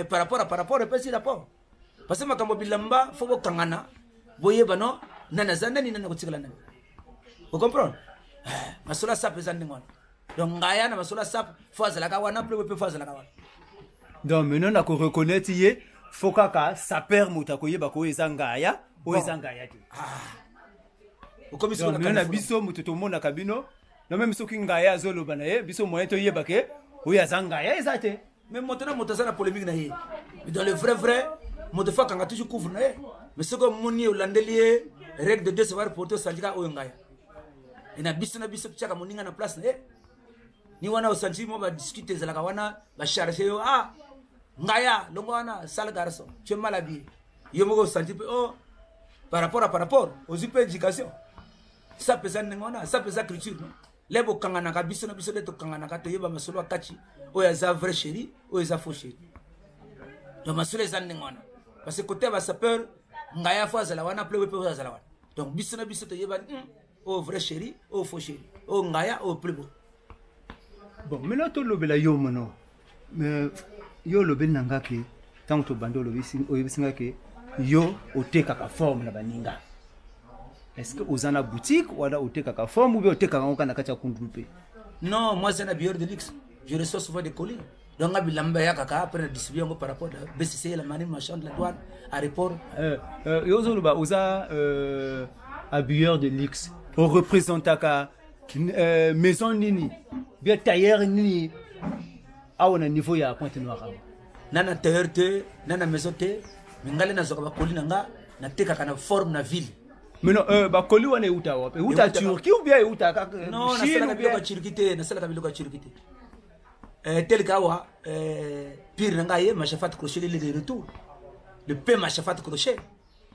par rapport pesi rapport parce que makambo bilamba fo bo kangana boyeba no nana zanda ni nana ko tsikala nana vous comprenez masola sap ezandi ngona donc ngaya na masola sap fo azala ka wana plus peu fo azala ka wana donc maintenant na ko reconnaître ye fo kaka sapeur muta ko yeba ko ezangaya o ezangaya te o komiso na biso muto to mona kabino non même ceux qui ngaya zolo banaye biso moyen to yebake oya zangaya ezate mais maintenant moto na polémique na ye dans le vrai moto fa kanga toujours couvre na ye mais ce que moni olandeli règle de 2 savoir porter syndicat oyo ngaya ina biso chaka moninga na place na ye ni wana osanti mo ba discuter zalaka wana ba charger yo ngaya longo wana sale garçon tu es mal habillé yo mo osanti oh par rapport aux éducation ça peut ça ngona ça peut ça culture lebo kangana ka biso na biso de to kangana ka to yeba masolo akachi oya za vrai chéri oya za faux chéri donc masolo za ngona parce que côté ba sapeur ngaya fa zala wana plewe pe zala wana donc biso na biso to yeba oh vrai chéri oh faux chéri oh ngaya oh plebo bon mais là to lobela yo mono mais yo lobel nanga ke tant to bando lobisi oyebisinga ke yo oteka ka forme na baninga. Est-ce que vous avez une boutique ou vous avez une forme ou vous avez une non, moi c'est un bieur de luxe. Je reçois souvent des colis. Donc après la distribution par rapport à BCC, la marine, machin de la douane, aéroport. Vous avez un bieur de luxe. Vous représentez une maison nini, bien tailleur nini. À un niveau il y a Pointe-Noire. Nana tailleur te, nana maison te, ngale na zoka colis nanga, na teka kana forme na ville. Mais non, bah colis on est où ta Turquie ou bien où ta non, Chine ou bien Turquie, na sala kabilo ka Turquie. Tel kawa pire nanga ma chafat crochet les retour. Le pain ma chafat crochet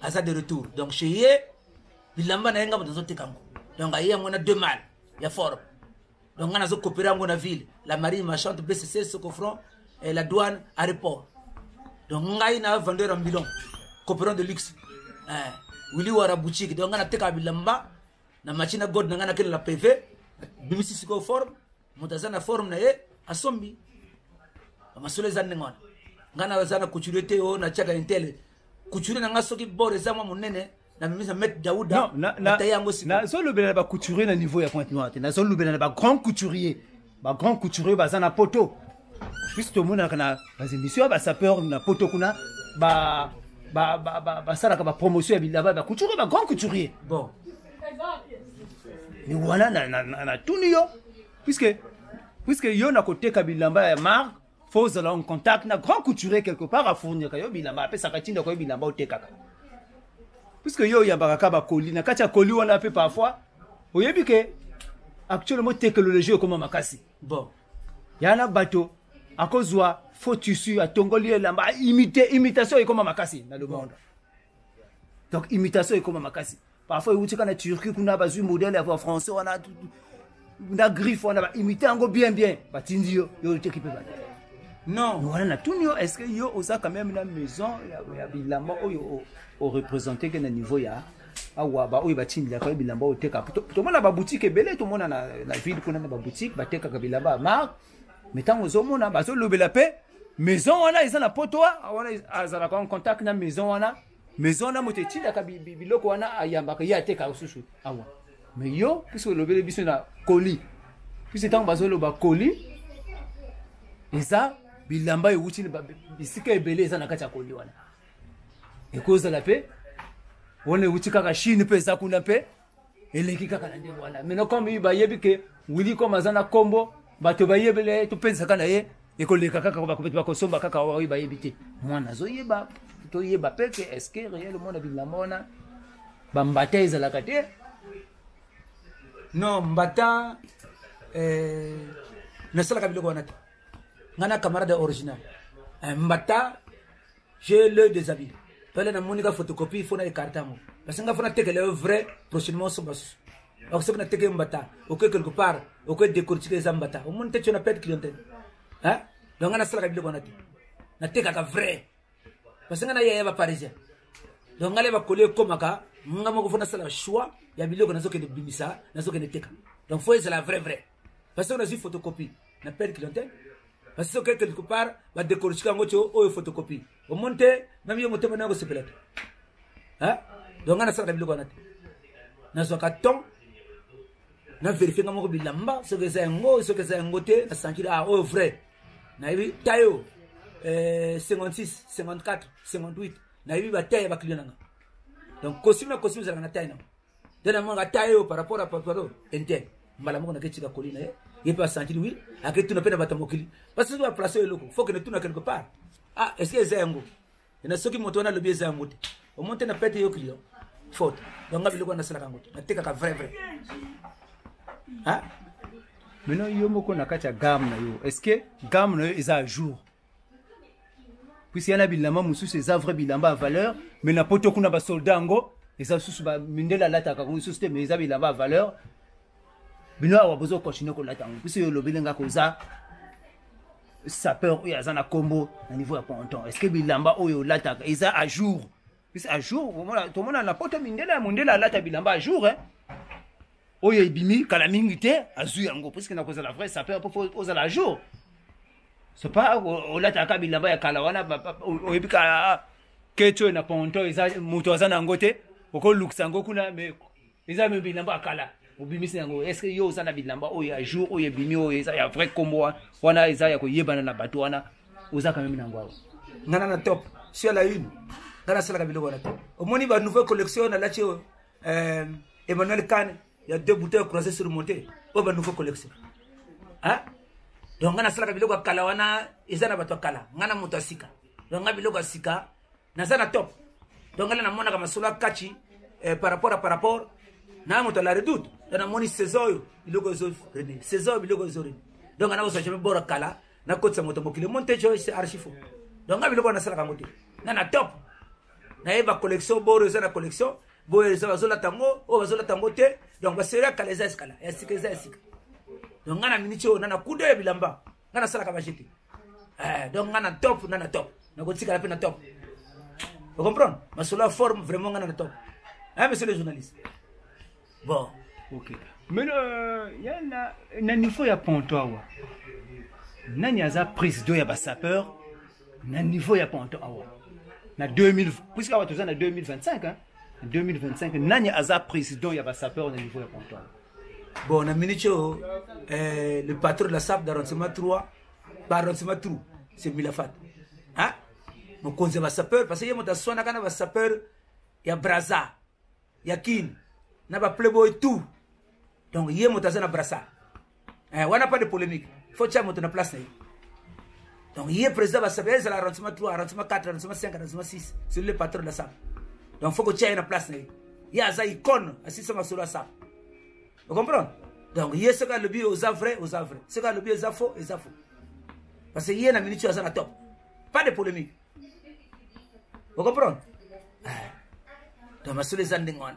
asa de retour. Donc chez ye bilamba na nga dans autres kango. Donc aye ngona deux mal, ya forme. Donc on a zo coopérer ngona ville, la marine marchande BCC se confront et la douane aéroport. Donc ngai na vendeur ambulant, coopérant de luxe. Wili wara boutique donc ngana teka bilamba na machina god na ngana kele la PV bimisi siko forme mutazana forme na ye asombi amasole zanne ngona ngana wazana kuchurete o na chaka intele kuchure na ngasoki bore zama munene na mimisa met Daouda na tayango siko na zo lobela ba couturier na niveau ya Pointe-Noire na zo lobela ba grand couturier bazana poto puisque tout monde kana bazémission ba sapeur na poto kuna ça la promotion là-bas, couturier, grand couturier. Bon. Mais voilà, na tout yo. Puisque yo na côté kabilamba ya marque, faut aller en contact na grand couturier quelque part à fournir kayo bilamba, après ça katinda ko bilamba otekaka. Puisque yo ya baraka ba colis, na katia colis on a fait parfois. Oyebi ke actuellement technologie comme makasi. Bon. Ya na bateau à cause faux tissu à tongoli lamba imitation est comme makasi dans le monde. Donc imitation est comme makasi. Parfois vous quand na Turquie kuna bazu modèle en français on a na griffe on a imité ngo bien ba tindi yo t'équipe ba. Non, voilà na tout yo est-ce que yo osa quand même na maison ya bilamba oyo o représenter que na niveau ya awa ba oyo ba tindi la ko bilamba o teka to mona ba boutique belé to mona na ville kuna na ba boutique ba teka ka bilamba marque. Mais tant aux hommes, on a besoin de la paix. Maison, on a, ils ont la potoa. On a en contact na maison, on a. Maison, on a motéti, la biloko, on a yamba, y a été carossu. Mais yo, puisque le bébé est na colis. Puis c'est tant besoin de colis. Et ça, bilamba et outil, bisika et belé, ça n'a qu'à colis. Et cause de la paix, on est outil kaka Chine, peut ça qu'on a paix. Et les kika kanande, voilà. Maintenant, comme il va y avoir que, Willy, comme Azana Combo, bato bayebele to pensa kana ye ekoleka kaka ko bakopeta ko somba kaka wa bayebite mwana zo yeba to yeba peke est-ce que réellement na bilamona bambata ezala kate non mbata na sala kabilo ko nata ngana camarade original mbata j'ai le déshabillé pele na monika photocopie il faut na écarter mo parce que nga fona tekele vrai prochainement so basu. Alors ce qu'on a teke mbata, ok quelque part, ok décortiquer les mbata. Au moins tu n'as pas de clientèle. Hein? Donc on a ça la Bible qu'on a dit. Na teka ka vrai. Parce que on a yaya parisien. Donc on a va coller comme aka, on a mo fona ça la choix, ya bilo qu'on a zoke de bimisa, na zoke de teka. Donc faut c'est la vrai. Parce que on a une photocopie, na pas de clientèle. Parce que ok quelque part, va décortiquer en gocho o photocopie. Au moins même yo moté na go sepelete. Hein? Donc on a ça la Bible qu'on a dit. Na zoka ton na vérifier comment bilamba ce que c'est ce que c'est ngoté na sentir ah oh vrai na ibi tayo 56 54 58 na ibi ba tayo ba client nga donc costume ça na tayo na dena mo ga tayo par rapport à paparo intel malamu na ketika colline il peut sentir oui à que tu ne peux pas mokili parce que tu vas placer le loco faut que tu n'as quelque part ah est-ce que c'est ngo ina soki moto na lobi za ngote au monte na pete yo client faute donc ngabi loko na sala kangote na teka ka vrai hein maintenant yo moko na kati ya gamme na yo est-ce que gamme na yo est à jour puisqu'il y a bilamba mususu c'est vrai bilamba à valeur mais na poto kuna ba soldat ngo eza susu ba mindela lata ka mususu te mais eza bilamba à valeur bino awa bozo continuer ko lata ngo puisque yo lobelenga ko za sapeur oyo aza na combo na niveau ya ponton est-ce que bilamba oyo lata eza à jour puisque à jour tout le monde na poto mindela lata bilamba à jour hein oyo ebimi kala mingi te azu yango puisque na koza la vraie sapeur pour oza la jour c'est pas olata ka bilamba ya kala wana oyebika kecho na ponton eza moto aza na ngo te oko luksa ngo kuna mais eza me bilamba kala obimisi yango est-ce que yo oza na bilamba oyo à jour oyo ebimi oyo eza ya vrai combo wana eza ya koyebana na bato wana oza quand même nango ngana na top sur la une ngana sala ka biloko na top omoni ba nouvelle collection na lati Emmanuel Kane il y a 2 bouteilles croisées sur montée o ba nouvelle collection hein donc ngana sala ka biloko kala wana eza na bato kala ngana moto asika donc ngabi biloko asika na za na top donc ngana na mona ka masolo kachi par rapport na moto la redoute na moni saison biloko zo rene saison biloko zo rene donc ana osa jamais bora kala na kotsa moto mokile monte jo c'est archifo donc ngabi biloko na sala ka ngote na top na eba collection boro za na collection boye za bazola tango o bazola tango te donc basera kala za escala ya sikeza esika donc ngana minicho na kudo ya bilamba ngana sala ka bajete donc ngana top na top na kotika la pe na top vous comprenez masolo forme vraiment ngana na top hein monsieur le journaliste bon ok mais il y a na niveau ya pontoa nani aza président ya ba sapeur na niveau ya pontoa na 2000 puisque on va na 2025 hein 2025 nani aza président ya ba sapeur na niveau ya pontoa bon na minicho le patron de la SAP d'arrondissement 3 par arrondissement 3 c'est Milafat hein mon conseil ba sapeur parce que yemo ta sona kana ba sapeur ya Braza ya Kin na ba playboy tout donc yemo ta na Braza wana pas de polémique faut que tu na place donc il est président ba sapeur c'est l'arrondissement 3 arrondissement 4 arrondissement 5 arrondissement 6 c'est le patron de la SAP donc faut que tu aies na place ya za icône assistant sur la SAP. Vous comprenez? Donc, il y a ce que le bio aux vrai, ce que le bio est faux, parce qu'il y a une minute à la top. Pas de polémique. Vous comprenez? Donc, je suis les andingwana.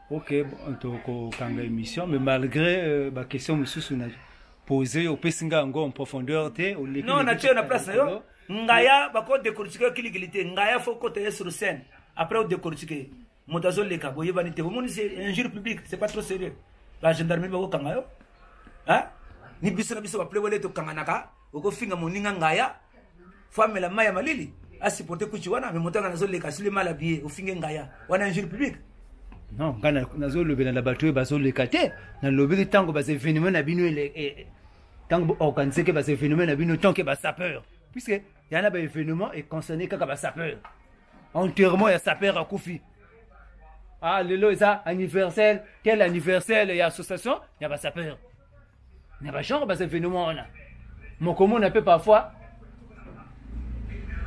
Ok, bon, quand émission, mais malgré la question que vous avez posée, au Pessinga en profondeur, non, on a tué la place. Ngaya, bako décortiquer kiligilité. Ngaya, faut côté sur scène. Après, on décortiquer. Motazo leka boye vanité au monde c'est un injure public c'est pas trop sérieux la gendarmerie bako kangayo hein ni biso na biso ba plewele to kanganaka oko finga moninga ngaya femme la maya malili a supporter kuchi wana mais motanga nazo leka sur le mal habillé au finga ngaya wana injure public non kana nazo lobela na bato bazo leka te na lobeli tango ba événement na bino tango organiser que ba événement na bino tant que ba sapeur puisque y en a ba événement et concerné kaka ba sapeur enterrement ya sapeur akufi. Ah, lelo ça anniversaire, quel anniversaire il y a association, il y a pas sapeur. Il n'y a pas genre parce événement là. Mon comment on appelle parfois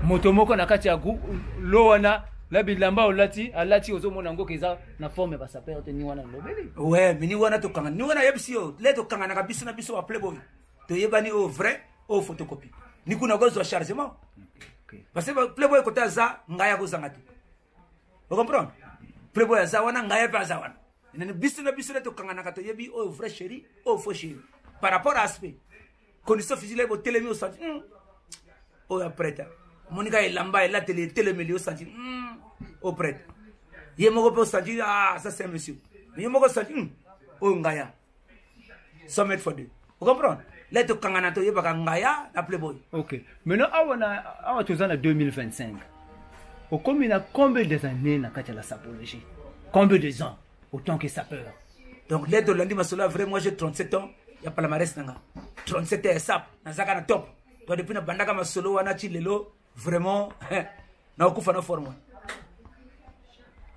motomoko na kati ya groupe loana la bilamba olati alati ozo monango keza na forme ba sapeur te ni wana lobeli. Ouais, mais ni wana to kanga, ni wana yebisio, le to kanga na biso na biso wa playboy. To yebani au vrai au photocopie. Ni kuna gozo chargement. Parce que playboy kota za ngaya ko zangati. Vous comprenez? Playboy zawana ngaya pa zawana. Nene biso na to kangana kato yebi o vrai chéri, o faux chéri. Par rapport à aspect. Condition physique bo télémi au senti. O ya prêta. Monika elamba la télémi au senti. O prêta. Yemoko po senti ah ça c'est monsieur. Yemoko senti o ngaya. 100 mètres fois 2. Vous comprenez? Là to kangana to yeba ngaya na Playboy. OK. Maintenant awa to zana 2025. Au combien des années na kati la sapologie? Combien de ans autant que sapeur? Donc l'aide de lundi masolo vraiment moi j'ai 37 ans, il y a pas la maresse nanga. 37 ans sap, na zaka na top. Toi depuis na bandaka masolo wana chi lelo vraiment na okufa na forme.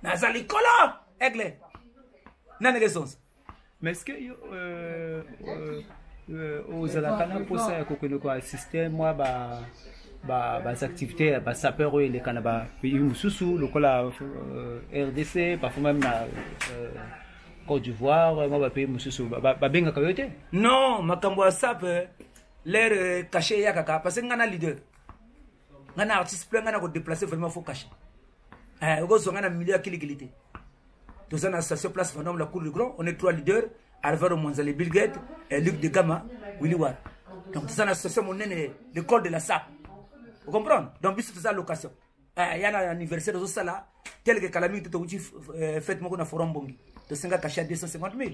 Na zali kola aigle. Na négociation. Mais est-ce que aux Alakana pour ça qu'on assister moi activités sapeur et les Canada pays mususu le RDC parfois même Côte d'Ivoire moi pays mususu benga kayote non makambo sap l'air caché yakaka parce que ngana leader ngana artiste plein ngana ko déplacer vraiment faut cacher go zo ngana milieu kilikilité tout ça na station place Vendôme la cour du Grand on est 3 leaders Alvaro Monzale Bill Gates et Luc de Gama Willy War donc tout ça na station mon l'école de la SAP vous comprenez donc bis tout ça location il y a un anniversaire de ça là tel que calamité to uchi fête moko na forum bongi to senga caché 250 000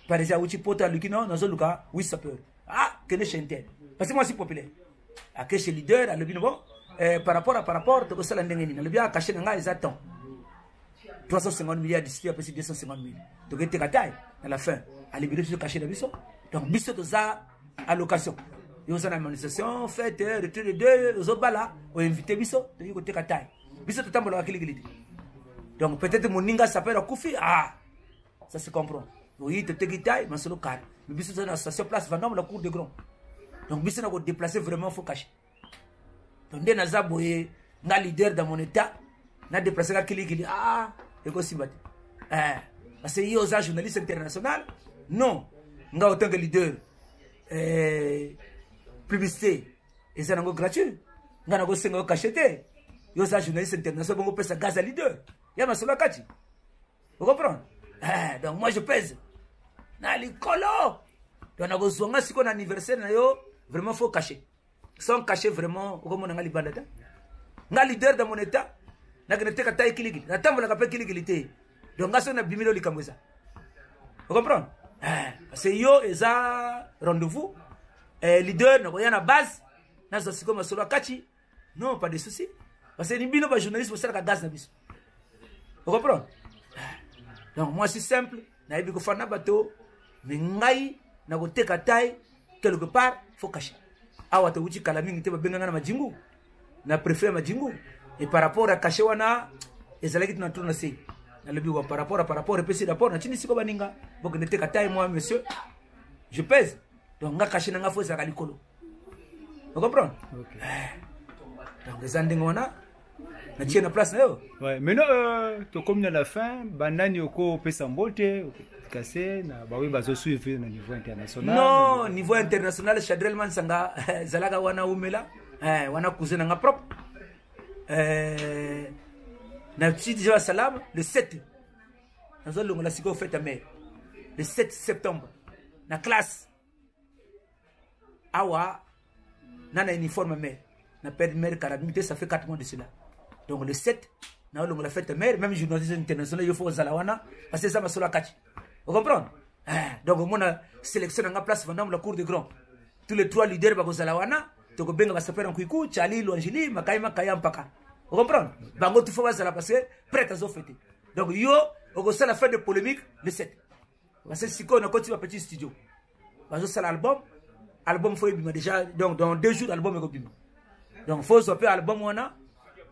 par exemple uchi pota lukino na zo luka oui ça peut que ne chanter parce que moi je suis populaire à que chez leader à le bien bon par rapport to ça la ndengeni na le bien caché nga exactement 350 milliards d'ici après 250 000 donc était kataille à la fin à libérer ce caché de biso donc biso to ça allocation yo ça na manifestation fête retrait de deux aux bala on invité biso to yo côté kataille biso to tambola kilikilité donc peut-être mon ninga s'appelle Koufi ça se comprend oui te kitaille mais solo car mais biso ça na station place Vendôme la cour de Grand donc biso na ko déplacer vraiment faut cacher donc dès naza boye na leader dans mon état na déplacer ka kilikili et aussi parce que yo za journaliste international non nga autant que leader publicité et ça nango gratuit nga nango sengo cacheté yo za journaliste international bongo pesa gaz à leader ya masolo kati vous comprenez donc moi je pèse na likolo donc nango zonga siko na anniversaire na yo vraiment faut cacher sans cacher vraiment comme on nga libanda ta nga leader dans mon état na grenete ka taille kilikili na tambola ka pe kilikilité donc nga so na bimilo likambo ça vous comprenez parce que yo eza rendez-vous leader na koya na base na zo siko masolo kati non pas de souci parce que ni bino ba journaliste pour ça ka gaz na biso vous comprenez donc moi c'est simple na yebi ko fana bato mais ngai na ko teka taille quelque part faut cacher awa to uchi kala mingi te ba benga na majingu na préfère majingu et par rapport à cacher wana ezalaki na tourna si na lebi wa par rapport et puis rapport na chini siko baninga boko nete kataye moi monsieur je pèse donc nga cacher na nga fo za kalikolo vous comprenez OK donc les andingona na tient na place na yo ouais mais non to comme à la fin banani oko pesa mbote cassé na ba oui bazo suivre na niveau international non niveau international Chadrel Mansanga zalaga wana umela wana kuzena nga propre na petit déjà salam le 7 dans le la siko fête mais le 7 septembre na classe awa nana uniforme mais na père mère carabinier ça fait 4 mois de cela donc le 7 na le la fête mère même journaliste international il faut zalawana parce que ça ma sola kati vous comprenez donc mon sélection na place Vendôme la cour de Grand tous les 3 leaders ba zalawana to ko benga ba sapera nkuiku Charlie Longili Makaima Kayampaka vous comprenez bango tu faut bazala parce que prêt à zo fêter donc yo au ça la fin de polémique le 7 parce que siko na continue petit studio bazo ça album faut bima déjà donc dans 2 jours album est bima donc faut so album wana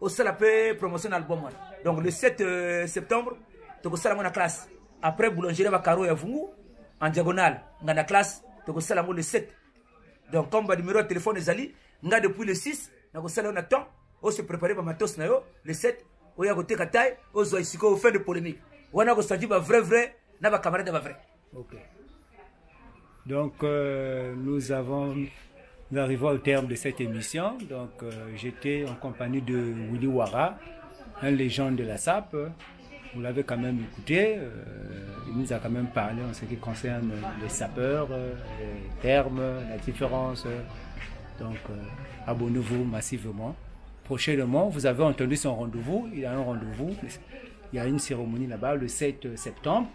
au ça la promotion album wana donc le 7 septembre to ko ça la classe après boulangerie ba Karo ya Vungu en diagonale ngana classe to ko ça la le 7 donc comme ba numéro de téléphone ezali nga depuis le 6 na ko ça la on attend on se préparer pour matos na yo le 7 on y a côté kataille on zo isiko au fin de polémique on a ko senti ba vrai na ba camarade ba vrai. OK donc nous arrivons au terme de cette émission donc j'étais en compagnie de Willy Wara un légende de la SAP. Vous l'avez quand même écouté, il nous a quand même parlé en ce qui concerne les sapeurs, les termes, la différence. Donc, abonnez-vous massivement. Prochainement, vous avez entendu son rendez-vous. Il y a un rendez-vous. Il y a une cérémonie là-bas le 7 septembre.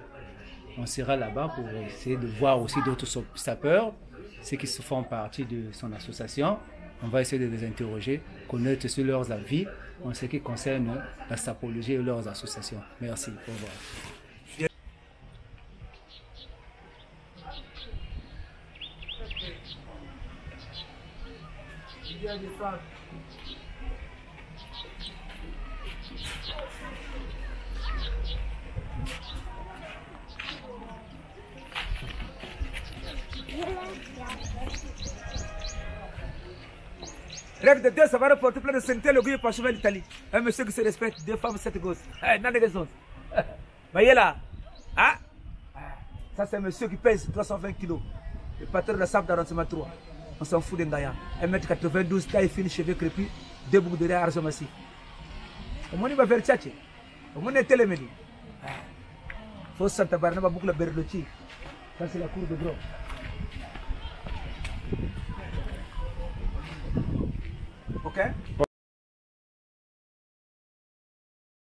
On sera là-bas pour essayer de voir aussi d'autres sapeurs, ceux qui se font partie de son association. On va essayer de les interroger, connaître sur leurs avis en ce qui concerne la sapologie et leurs associations. Merci. Au revoir. Règle de deux, ça va reporter plein de santé, le gars par chemin d'Italie. Un monsieur qui se respecte, 2 femmes, 7 gosses. Non, des raisons. Voyez là. Ah. Ça, c'est un monsieur qui pèse 320 kilos. Le patron de la SAP d'arrondissement 3. On s'en fout d'Engaya. 1m92, taille fine, cheveux crépus, 2 boucles de derrière, argent massif. Au moins, il va faire tchatché. Au moins, il est télémédie. Faut Santa Barbara, boucle la Berlotti. Ça, c'est la cour de gros. Ok?